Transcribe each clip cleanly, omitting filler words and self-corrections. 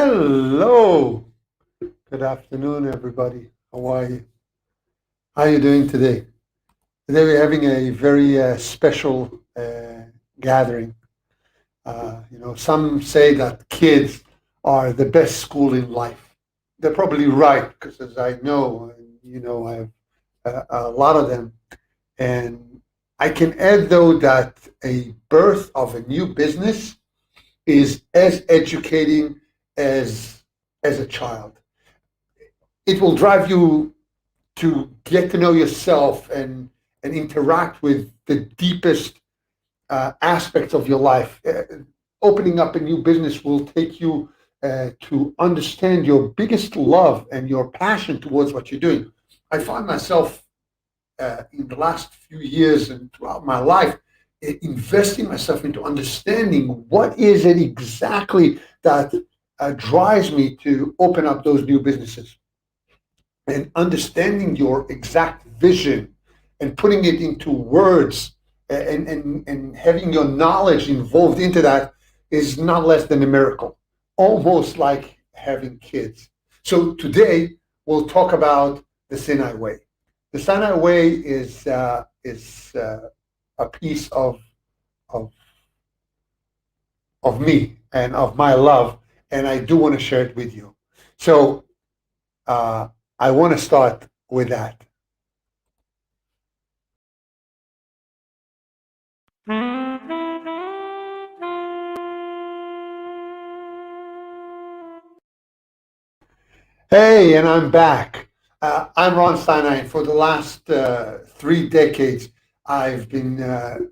Hello. Good afternoon, everybody. How are you? How are you doing today? Today we're having a very special gathering. Some say that kids are the best school in life. They're probably right because, as I know, I have a lot of them. And I can add, though, that a birth of a new business is as educating as a child. It will drive you to get to know yourself and interact with the deepest aspects of your life. Opening up a new business will take you to understand your biggest love and your passion towards what you're doing. I find myself in the last few years and throughout my life investing myself into understanding what is it exactly that drives me to open up those new businesses, and understanding your exact vision and putting it into words and having your knowledge involved into that is not less than a miracle, almost like having kids. So today we'll talk about the Sinai Way. The Sinai Way is a piece of of me and of my love, and I do want to share it with you. So uh, I want to start with that. Hey, and I'm back. I'm Ron Sinai, and for the last 3 decades, I've been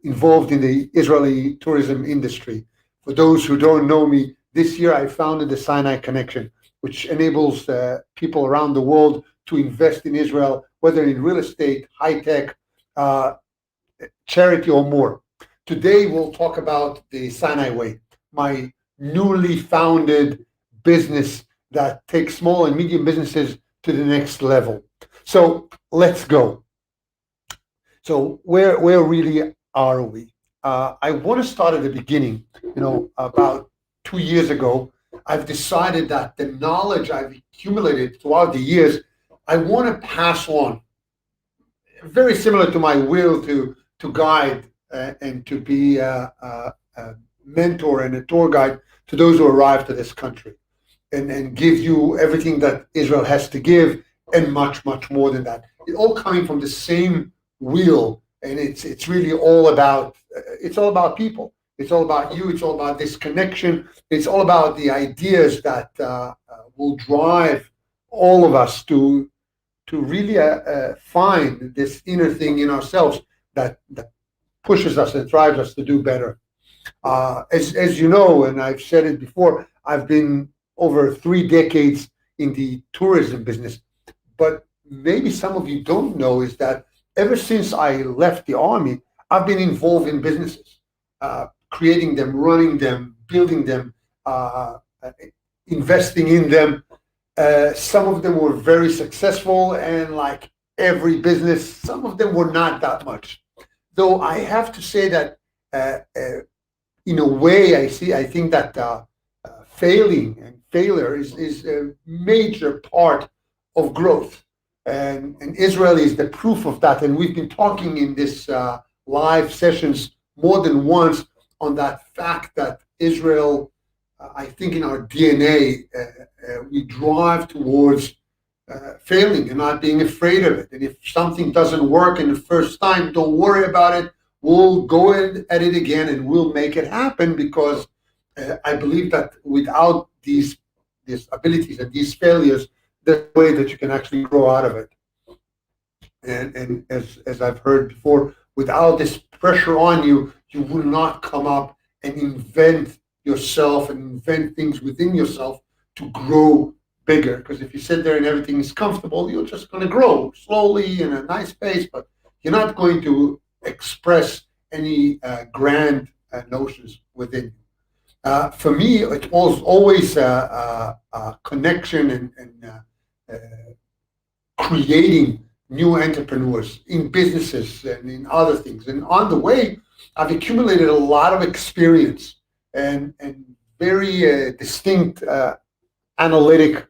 involved in the Israeli tourism industry. For those who don't know me, this year I founded the Sinai Connection, which enables people around the world to invest in Israel, whether in real estate, high tech, uh, charity, or more. Today, we'll talk about the Sinai Way, my newly founded business that takes small and medium businesses to the next level. So let's go. So where really are we? I want to start at the beginning. About 2 years ago, I've decided that the knowledge I've accumulated throughout the years, I want to pass on, very similar to my will to guide and to be a mentor and a tour guide to those who arrive to this country, and give you everything that Israel has to give and much, much more than that. It all coming from the same wheel, and it's really all about it's all about people. It's all about you. It's all about this connection. It's all about the ideas that will drive all of us to really find this inner thing in ourselves that pushes us and drives us to do better. As you know, and I've said it before, I've been over 3 decades in the tourism business. But maybe some of you don't know is that ever since I left the army, I've been involved in businesses, creating them, running them, building them, investing in them. Some of them were very successful, and like every business, some of them were not that much. Though I have to say that, in a way, I think that failing and failure is a major part of growth, and Israel is the proof of that. And we've been talking in this live sessions more than once on that fact that Israel, I think in our DNA, we drive towards failing and not being afraid of it. And if something doesn't work in the first time, don't worry about it. We'll go at it again and we'll make it happen, because I believe that without these abilities and these failures, there's a way that you can actually grow out of it. And as I've heard before, without this pressure on you, you will not come up and invent yourself and invent things within yourself to grow bigger. Because if you sit there and everything is comfortable, you're just going to grow slowly in a nice pace, but you're not going to express any grand notions within you. For me, it was always a connection and creating new entrepreneurs in businesses and in other things. And on the way, I've accumulated a lot of experience and very distinct analytic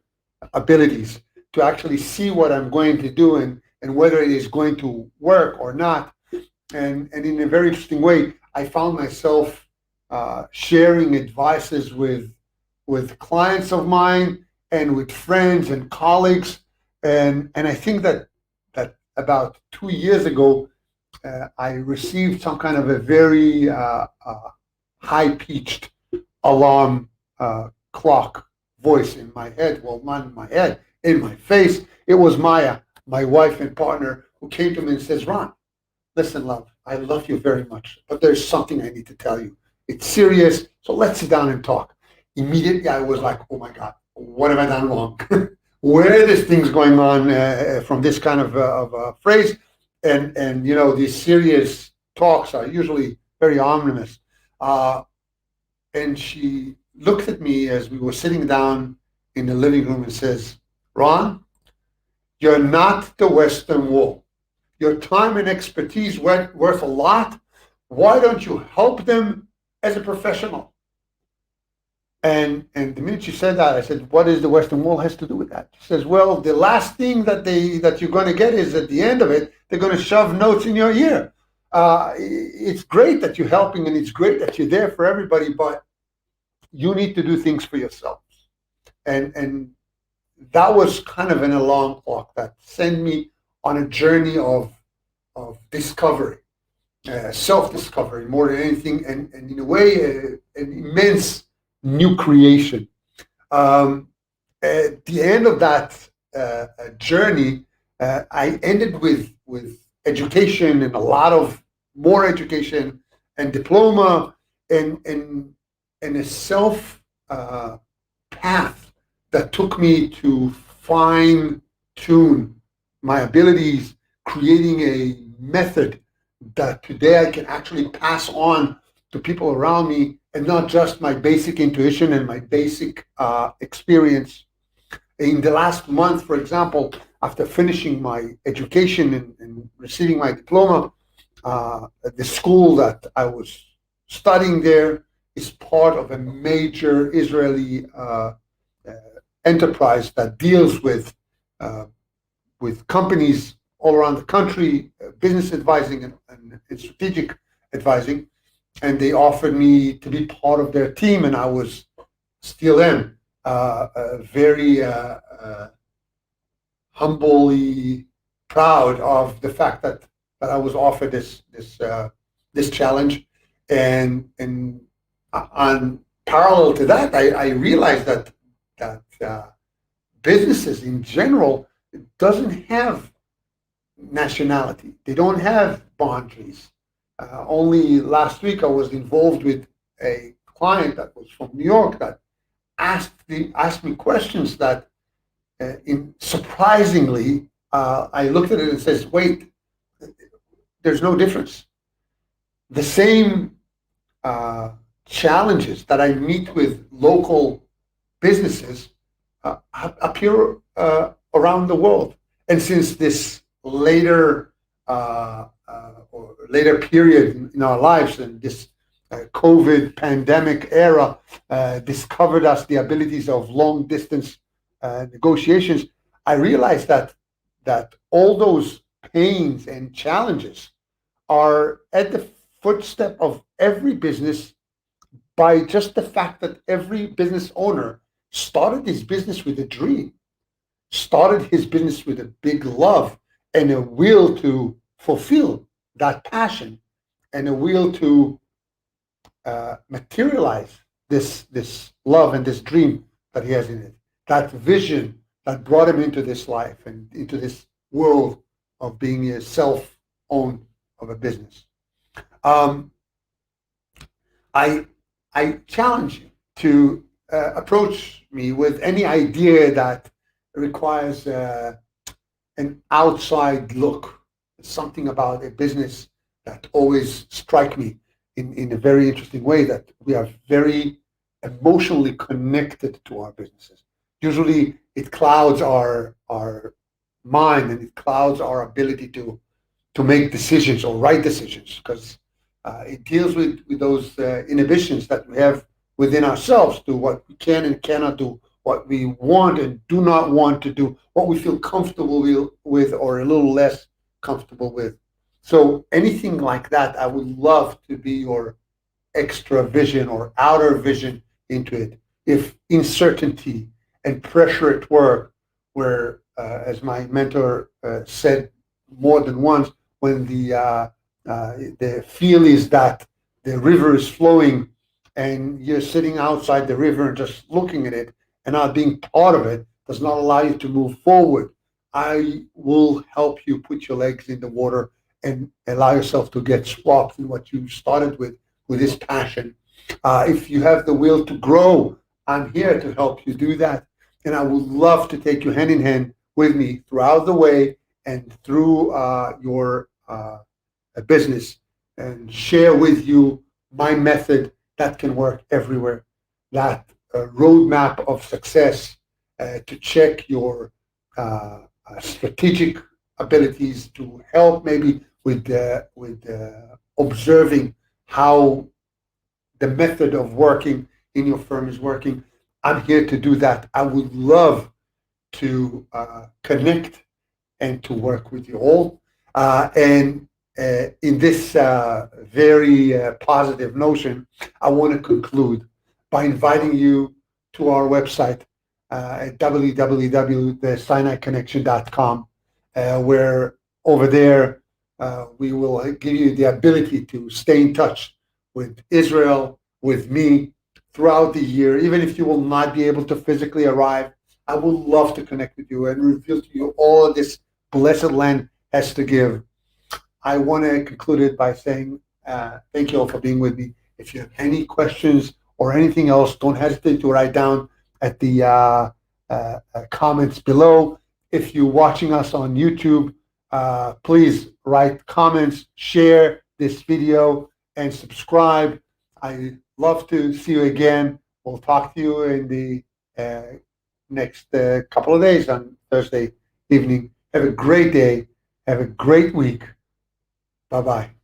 abilities to actually see what I'm going to do and whether it is going to work or not. And in a very interesting way, I found myself sharing advices with clients of mine and with friends and colleagues. And I think that about 2 years ago, I received some kind of a very high pitched alarm clock voice in my head. Well, not in my head, in my face. It was Maya, my wife and partner, who came to me and says, Ron, listen, love, I love you very much, but there's something I need to tell you. It's serious, so let's sit down and talk. Immediately, I was like, oh my God, what have I done wrong? Where this thing's going on from this kind of phrase? And these serious talks are usually very ominous. And she looked at me as we were sitting down in the living room and says, Ron, you're not the Western Wall. Your time and expertise worth a lot. Why don't you help them as a professional? And the minute she said that, I said, what is the Western Wall has to do with that? She says, well, the last thing that you're going to get is at the end of it, they're going to shove notes in your ear. It's great that you're helping and it's great that you're there for everybody, but you need to do things for yourselves. And that was kind of an alarm clock that sent me on a journey of discovery, self-discovery more than anything, and in a way, an immense new creation. At the end of that journey, I ended with education and a lot of more education and diploma and a self path that took me to fine tune my abilities, creating a method that today I can actually pass on to people around me, and not just my basic intuition and my basic experience. In the last month, for example, after finishing my education and receiving my diploma, the school that I was studying there is part of a major Israeli enterprise that deals with companies all around the country, business advising and strategic advising. And they offered me to be part of their team, and I was still am very humbly proud of the fact that I was offered this challenge. And on parallel to that, I realized that businesses in general doesn't have nationality. They don't have boundaries. Only last week I was involved with a client that was from New York that asked me questions that, surprisingly, I looked at it and says, "Wait, there's no difference. The same challenges that I meet with local businesses appear around the world." And since this later period in our lives, and this COVID pandemic era discovered us the abilities of long distance negotiations, I realized that all those pains and challenges are at the footstep of every business, by just the fact that every business owner started his business with a dream, started his business with a big love and a will to fulfill that passion, and a will to materialize this love and this dream that he has in it, that vision that brought him into this life and into this world of being a self-owned of a business. I challenge you to approach me with any idea that requires an outside look, something about a business that always strike me in a very interesting way, that we are very emotionally connected to our businesses. Usually it clouds our mind, and it clouds our ability to make decisions or right decisions, because it deals with those inhibitions that we have within ourselves to what we can and cannot do, what we want and do not want to do, what we feel comfortable with or a little less comfortable with. So anything like that, I would love to be your extra vision or outer vision into it. If uncertainty and pressure at work, where, as my mentor said more than once, when the feel is that the river is flowing and you're sitting outside the river and just looking at it and not being part of it, does not allow you to move forward. I will help you put your legs in the water and allow yourself to get swapped in what you started with this passion. If you have the will to grow, I'm here to help you do that. And I would love to take you hand in hand with me throughout the way and through your business and share with you my method that can work everywhere. That roadmap of success to check your strategic abilities, to help maybe with observing how the method of working in your firm is working. I'm here to do that. I would love to connect and to work with you all. And in this very positive notion, I want to conclude by inviting you to our website at www.thesinaiconnection.com, where over there we will give you the ability to stay in touch with Israel, with me throughout the year. Even if you will not be able to physically arrive, I would love to connect with you and reveal to you all of this blessed land has to give. I want to conclude it by saying thank you all for being with me. If you have any questions or anything else, don't hesitate to write down at the comments below. If you're watching us on YouTube, please write comments, share this video, and subscribe. I love to see you again. We'll talk to you in the next couple of days on Thursday evening. Have a great day. Have a great week. Bye-bye.